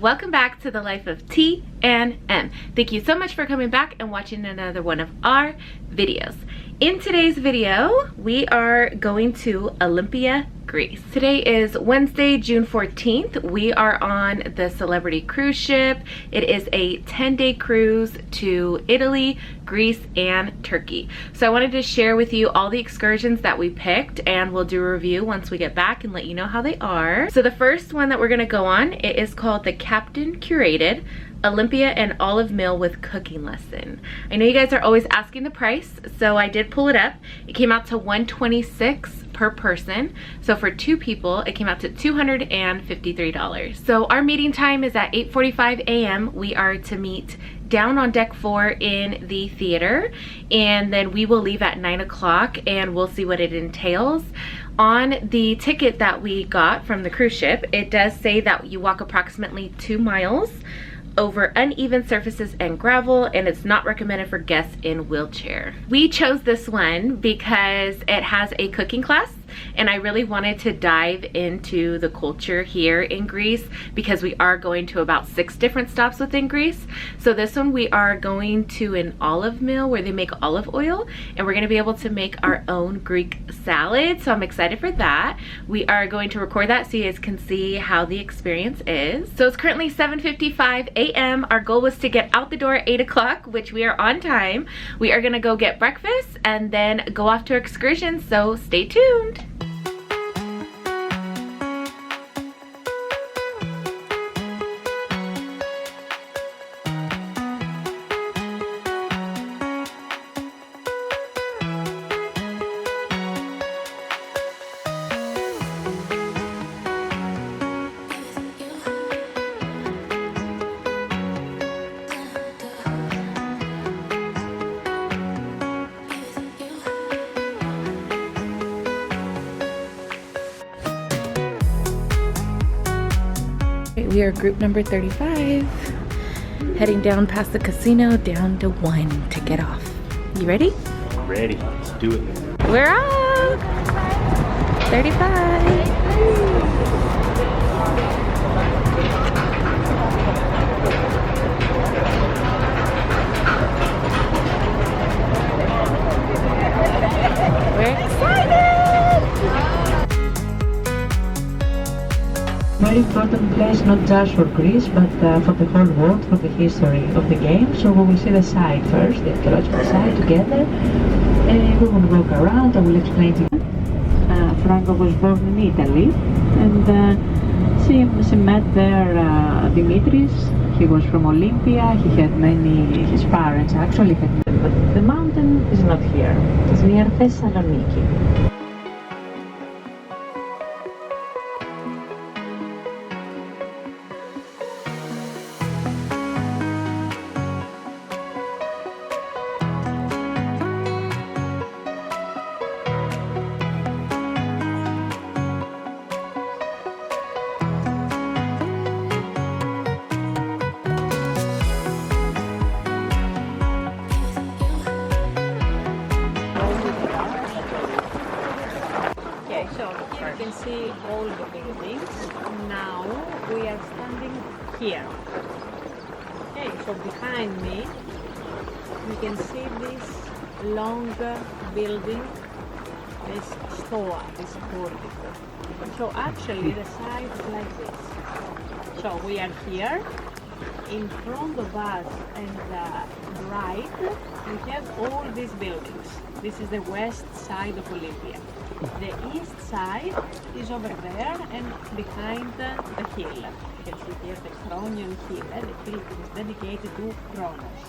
welcome back to the life of T and M. Thank you so much for coming back and watching another one of our videos. In today's video, we are going to Olympia, Greece. Today is Wednesday, June 14th. We are on the Celebrity cruise ship. It is a 10-day cruise to Italy, Greece, and Turkey. So I wanted to share with you all the excursions that we picked, and we'll do a review once we get back and let you know how they are. So the first one that we're gonna go on, it is called the Captain Curated Olympia and Olive Meal with Cooking Lesson. I know you guys are always asking the price, so I did pull it up. It came out to $126 per person. So for two people, it came out to $253. So our meeting time is at 8:45 a.m. We are to meet down on deck 4 in the theater, and then we will leave at 9 o'clock and we'll see what it entails. On the ticket that we got from the cruise ship, it does say that you walk approximately 2 miles over uneven surfaces and gravel, and it's not recommended for guests in wheelchair. We chose this one because it has a cooking class, and I really wanted to dive into the culture here in Greece because we are going to about 6 different stops within Greece. So this one we are going to an olive mill where they make olive oil, and we're going to be able to make our own Greek salad. So I'm excited for that. We are going to record that so you guys can see how the experience is. So it's currently 7:55 a.m. Our goal was to get out the door at 8 o'clock, which we are on time. We are going to go get breakfast and then go off to our excursion, so stay tuned. We are group number 35, heading down past the casino down to 1 to get off. You ready? Ready, let's do it. We're off! 35. We're excited! Very important place, not just for Greece, but for the whole world, for the history of the game. So we will see the site first, the archaeological site together. We will walk around, I will explain to you. Franco was born in Italy, and she met there Dimitris. He was from Olympia, he had his parents actually had, but the mountain is not here, it's near Thessaloniki. You can see all the buildings. Now we are standing here. Okay, so behind me you can see this long building, this stoa, this portico. So actually the site is like this. So we are here. In front of us and right we have all these buildings. This is the west side of Olympia. The east side is over there and behind the hill. You can see here the Chronian hill. The hill is dedicated to Kronos.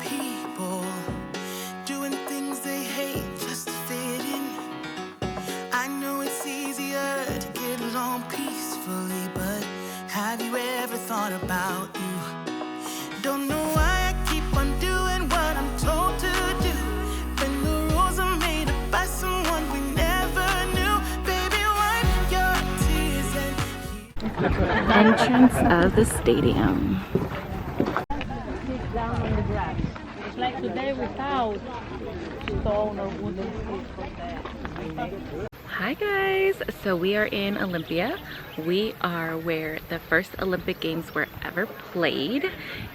People doing things they hate just to fit in. I know it's easier to get along peacefully, but have you ever thought about you? Don't know why Entrance of the stadium. Sit down on the grass. It's like today without stone or wooden seats for the Hi guys, so we are in Olympia. We are where the first Olympic Games were ever played,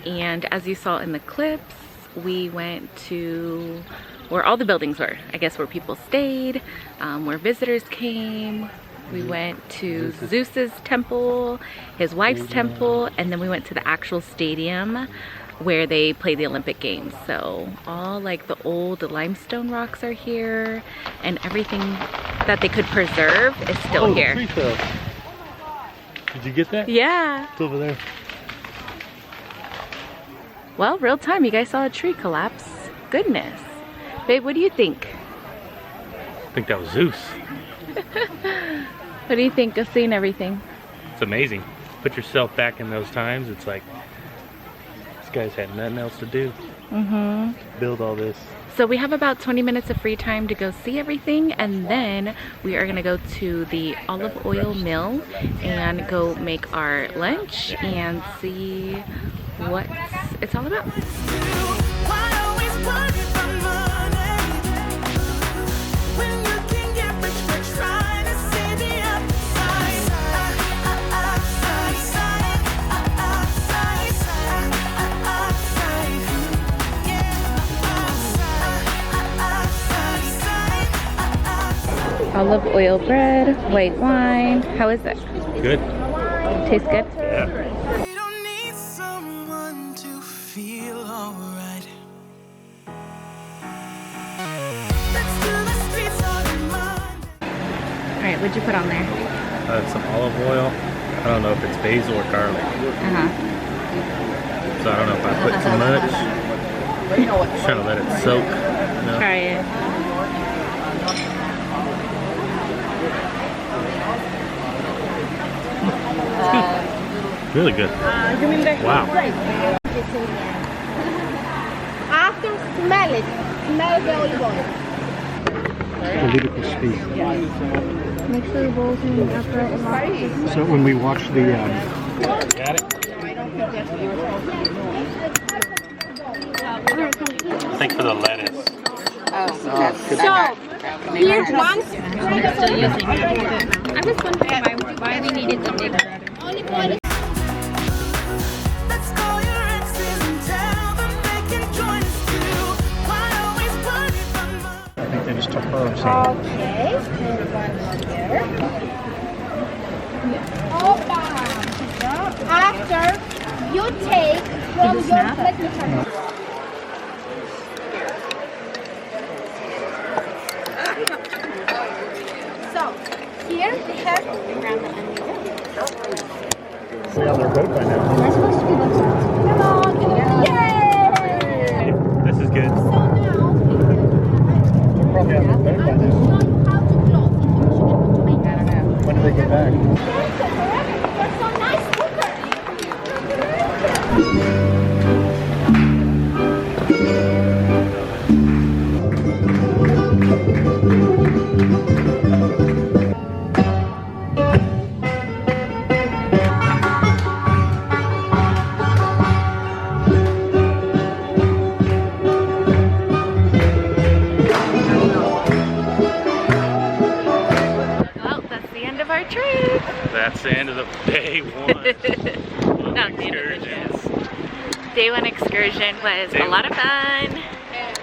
and as you saw in the clips, we went to where all the buildings were, I guess where people stayed, where visitors came. We went to Zeus's temple, his wife's temple, and then we went to the actual stadium where they play the Olympic Games. So all like the old limestone rocks are here, and everything that they could preserve is still here. Tree fell. Did you get that? Yeah. It's over there. Well, real time, you guys saw a tree collapse. Goodness. Babe, what do you think? I think that was Zeus. What do you think of seeing everything? It's amazing. Put yourself back in those times. It's like these guys had nothing else to do. Build all this. So we have about 20 minutes of free time to go see everything, and then we are gonna go to the olive oil mill and go make our lunch and see what it's all about. Why always worry about money when you can get rich trying to see the upside? Olive oil bread, white wine. How is it? Good. Tastes good? Yeah. You don't need someone to feel alright. Let's do the streets all in mind. Alright, what'd you put on there? Some olive oil. I don't know if it's basil or garlic. So I don't know if I put too much. Just trying to let it soak. You know? Try it. Really good. Wow. After smell it, smell the olive oil. Political speak. Make sure the bowl's in after it. So when we watch the Got it? Thanks for the lettuce. So, here's one. I'm just wondering why we needed to make Olive oil. Let's call your exes and tell them they can join us too. Why always worry about money? I think they just took her or something. Okay, and one here. Opa. After you take from your plate. So, here we have around the onion. Yeah, they're both by now. That's supposed to be the Come on, yay! This is good. So now, They're probably on their boat by I will now. show you how to close the chicken tomatoes. When do they get back? You're so nice cooker. Well, that's the end of our trip. That's the end of the day one. Not the end of the Excursions. Day one excursion was Day a lot of fun.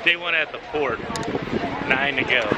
Day one at the port. 9 to go.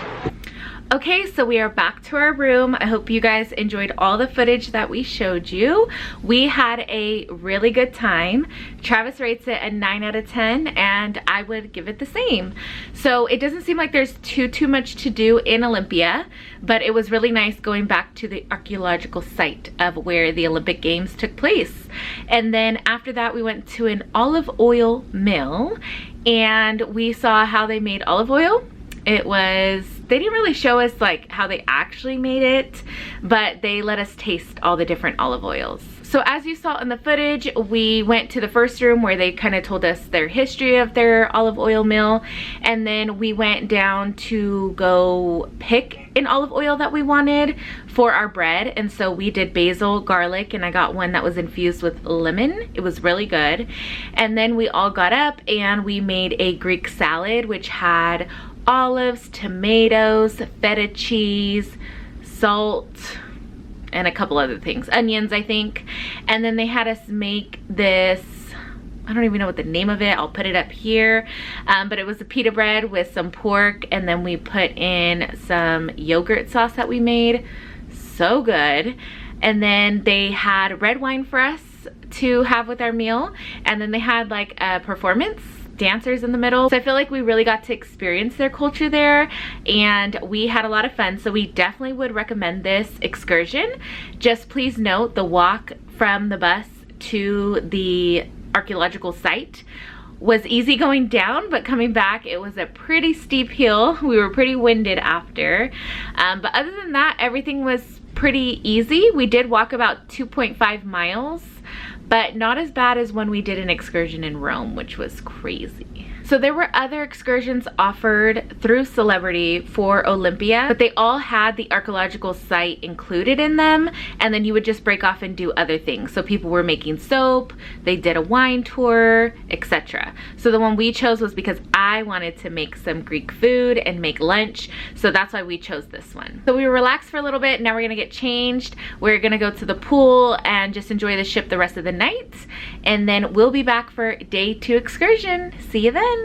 Okay, so we are back to our room. I hope you guys enjoyed all the footage that we showed you. We had a really good time. Travis rates it a 9 out of 10, and I would give it the same. So it doesn't seem like there's too much to do in Olympia, but it was really nice going back to the archaeological site of where the Olympic Games took place. And then after that, we went to an olive oil mill, and we saw how they made olive oil. It was, they didn't really show us like how they actually made it, but they let us taste all the different olive oils. So as you saw in the footage, we went to the first room where they kind of told us their history of their olive oil mill, and then we went down to go pick an olive oil that we wanted for our bread. And so we did basil, garlic, and I got one that was infused with lemon. It was really good. And then we all got up and we made a Greek salad, which had olives, tomatoes, feta cheese, salt, and a couple other things, onions I think. And then they had us make this, I don't even know what the name of it, I'll put it up here, but it was a pita bread with some pork, and then we put in some yogurt sauce that we made. So good. And then they had red wine for us to have with our meal, and then they had like a performance, dancers in the middle. So I feel like we really got to experience their culture there, and we had a lot of fun. So we definitely would recommend this excursion. Just please note the walk from the bus to the archaeological site was easy going down, but coming back it was a pretty steep hill. We were pretty winded after, but other than that, everything was pretty easy. We did walk about 2.5 miles, but not as bad as when we did an excursion in Rome, which was crazy. So there were other excursions offered through Celebrity for Olympia, but they all had the archaeological site included in them, and then you would just break off and do other things. So people were making soap, they did a wine tour, etc. So the one we chose was because I wanted to make some Greek food and make lunch, so that's why we chose this one. So we were relaxed for a little bit. Now we're gonna get changed. We're gonna go to the pool and just enjoy the ship the rest of the night, and then we'll be back for day 2 excursion. See you then.